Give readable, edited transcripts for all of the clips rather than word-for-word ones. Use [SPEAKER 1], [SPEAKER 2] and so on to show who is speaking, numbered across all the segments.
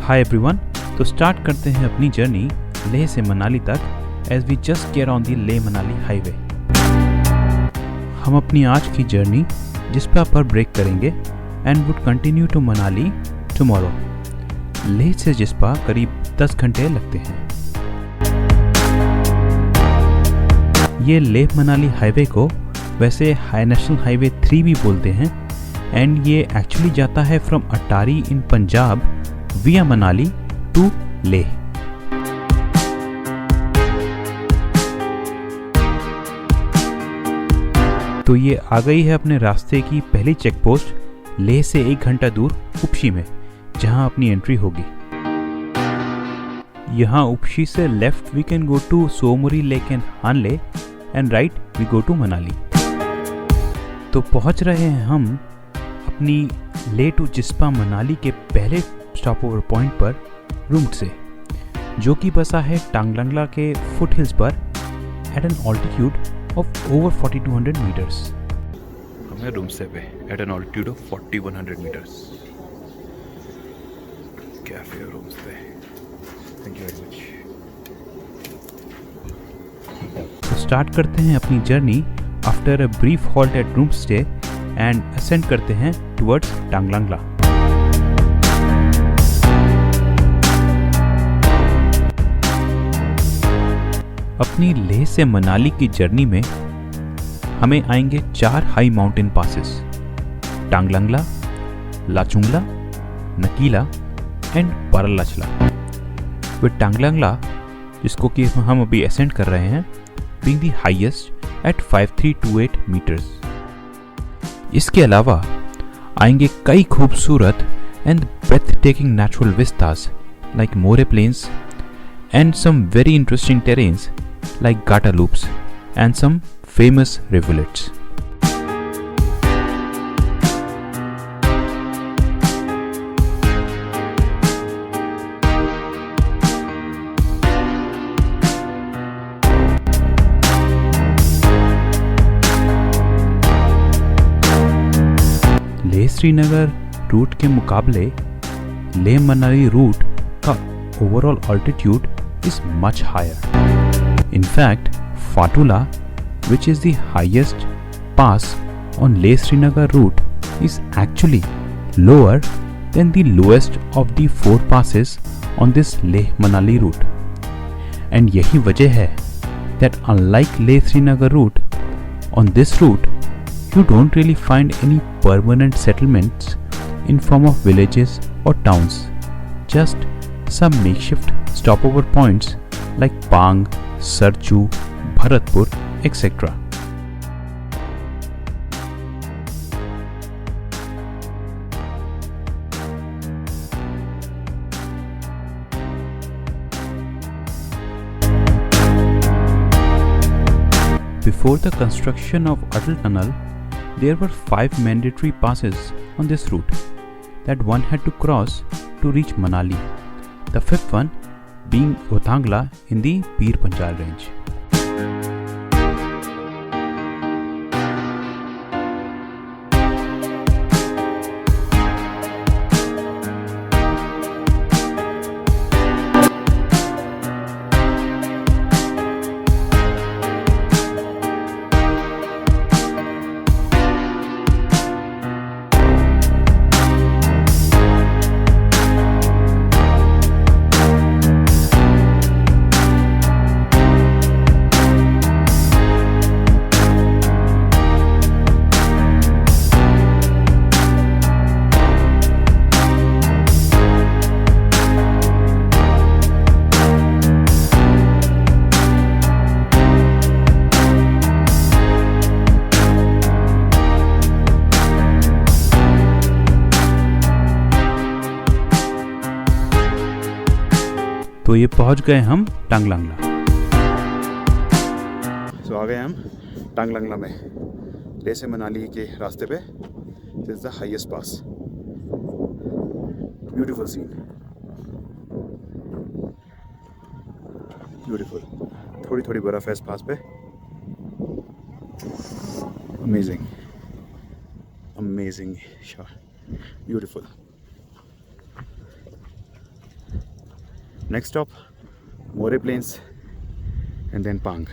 [SPEAKER 1] Hi everyone. तो start करते हैं अपनी जर्नी लेह से मनाली तक as we just get on the Leh Manali highway. हम अपनी आज की जर्नी जिस्पा पर ब्रेक करेंगे and would continue to Manali tomorrow. Leh से जिस्पा करीब 10 घंटे लगते हैं। ये लेह मनाली हाईवे को वैसे हाई नेशनल हाईवे 3 भी बोलते हैं एंड ये एक्चुअली जाता है फ्रॉम अटारी इन पंजाब विया मनाली टू लेह। तो ये आ गई है अपने रास्ते की पहली चेक पोस्ट लेह से 1 घंटा दूर उपशी में, जहां अपनी एंट्री होगी। यहाँ उपशी से left we can go to Tsomoriri lake and Hanle and right we go to Manali. तो पहुंच रहे हैं हम अपनी लेह टू जिस्पा मनाली के पहले स्टॉप ओवर पॉइंट पर रूट से, जो कि बसा है टांगलंगला के फुट हिल्स पर at an altitude of over 4200 metres. हमें रूम से पे at an altitude of 4100 metres. Cafe Rumtse पे। Thank you very much. तो स्टार्ट करते हैं अपनी journey after a brief halt at Rumtse and ascend करते हैं टुवर्ड्स टांगलंगला। अपनी लेह से मनाली की जर्नी में हमें आएंगे 4 high mountain passes, Taglangla, Lachulungla, Nakeela and Baralachala. With Taglangla, जिसको कि हम अभी असेंड कर रहे हैं, being the highest at 5328 metres. इसके अलावा आएंगे कई खूबसूरत and breathtaking natural vistas like More Plains and some very interesting terrains like Gata Loops and some famous rivulets. Leh Srinagar route के मुकाबले लेह मनाली रूट का overall altitude is much higher. In fact Fotula, which is the highest pass on Leh Srinagar route, is actually lower than the lowest of the 4 passes on this Leh Manali route. And यही वजह है that unlike Leh Srinagar route, on this route you don't really find any permanent settlements in form of villages or towns, just some makeshift stopover points like Pang, Sarchu, Bharatpur, etc. Before the construction of Atal Tunnel, there were 5 mandatory passes on this route that one had to cross to reach Manali, the 5th one being Othangla in the Pir Panjal range. तो ये पहुंच गए हम टांगलंगला। तो आ गए हम टांगलंगला में, लेह से मनाली के रास्ते पे। This is the highest pass. Beautiful scene, beautiful. थोड़ी थोड़ी बर्फ है इस पास पे। Amazing amazing shot, beautiful.
[SPEAKER 2] Next stop, Moreh Plains and then Pang.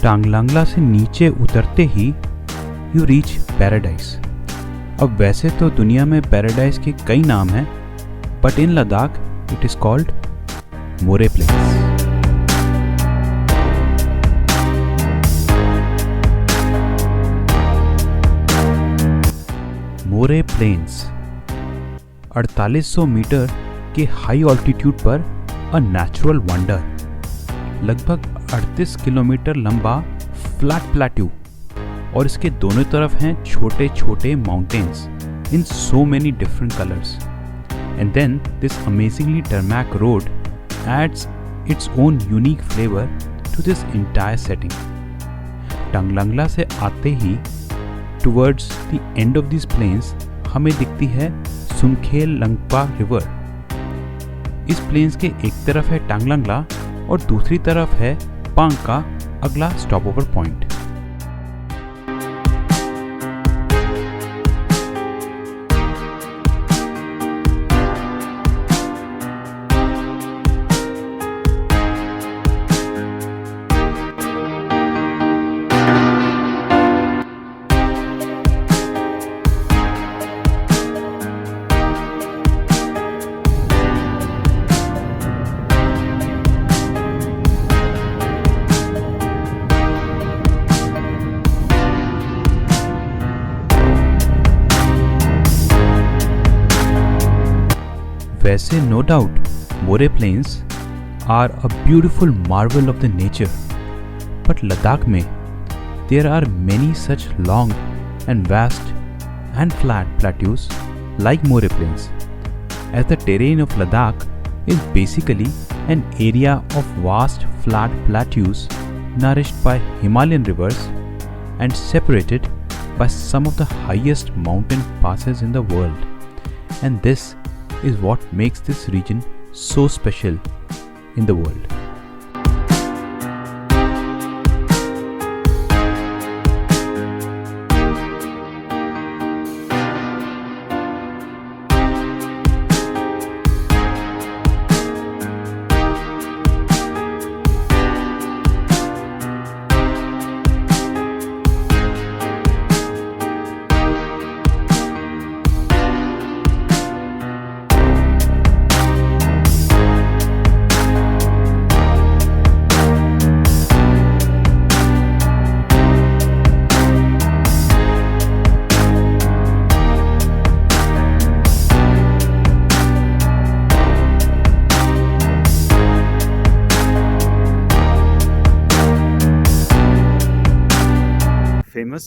[SPEAKER 1] Taglangla से नीचे उतरते ही यू रीच पैराडाइज। अब वैसे तो दुनिया में पैराडाइज के कई नाम हैं, but in Ladakh it is called Moreh plains. Moreh plains 4800 meter के हाई ऑल्टीट्यूड पर अ नेचुरल वंडर, लगभग 38 किलोमीटर लंबा फ्लैट प्लेट्यू, और इसके दोनों तरफ हैं छोटे छोटे mountains in so many different colours. And then this amazingly tarmac road adds its own unique flavour to this entire setting. Taglangla से आते ही towards the end of this plains हमें दिखती है सुमखेल लंगपा रिवर। इस प्लेन्स के एक तरफ है टांगलांगला और दूसरी तरफ है पांग का अगला स्टॉप ओवर पॉइंट। वैसे no doubt Moreh plains are a beautiful marvel of the nature, but Ladakh में there are many such long and vast and flat plateaus like Moreh Plains, as the terrain of Ladakh is basically an area of vast flat plateaus nourished by Himalayan rivers and separated by some of the highest mountain passes in the world. And this is what makes this region so special in the world.
[SPEAKER 2] Famous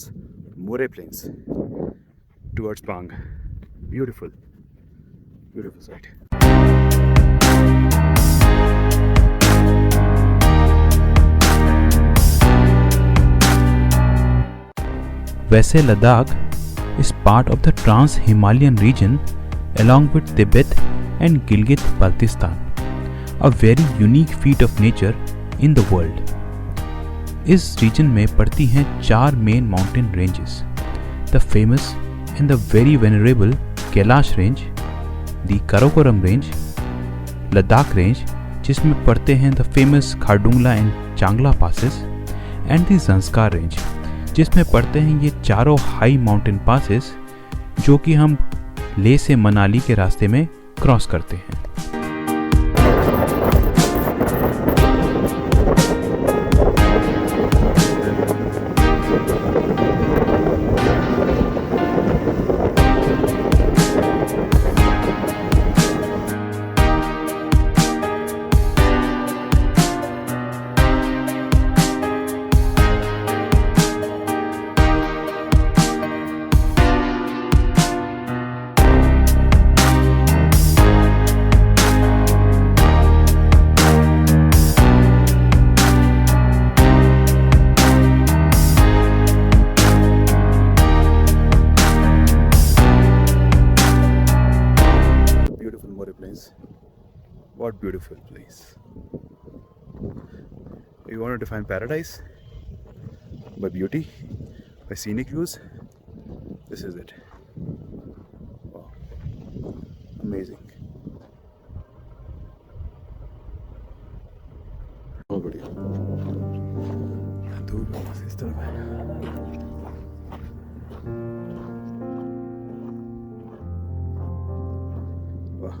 [SPEAKER 2] Moreh Plains towards Pang. Beautiful, beautiful sight.
[SPEAKER 1] वैसे Ladakh is part of the Trans-Himalayan region along with Tibet and Gilgit-Baltistan, a very unique feat of nature in the world. इस reason में पड़ती हैं 4 main mountain ranges, the famous and the very venerable Kailash range, the Karakoram range, Ladakh range जिसमें पड़ते हैं the famous Khardungla and चांगला passes, and the Zanskar range जिसमें पड़ते हैं ये चारों हाई माउंटेन पासेस जो कि हम लेह से मनाली के रास्ते में क्रॉस करते हैं।
[SPEAKER 2] What beautiful place. You want to define paradise by beauty, by scenic views? This is it. Wow. Amazing. बहुत बढ़िया। धूप इस तरफ है। वाह।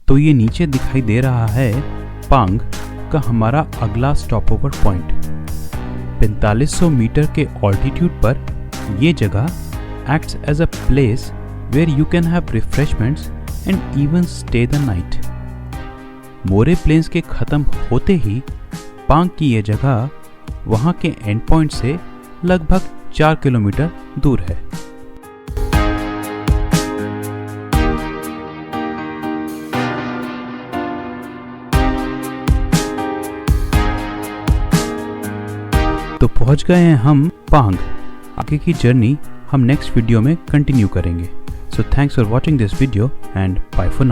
[SPEAKER 1] तो ये नीचे दिखाई दे रहा है पांग का हमारा अगला स्टॉप ओवर पॉइंट। 4500 मीटर के ऑल्टीट्यूड पर ये जगह acts as a place where you can have refreshments and even stay the night. Moreh plains के ख़त्म होते ही पांग की ये जगह वहाँ के एंड पॉइंट से लगभग 4 किलोमीटर दूर है। तो पहुंच गए हैं हम पांग। आगे की जर्नी हम नेक्स्ट वीडियो में कंटिन्यू करेंगे। So thanks for watching this video and bye for now.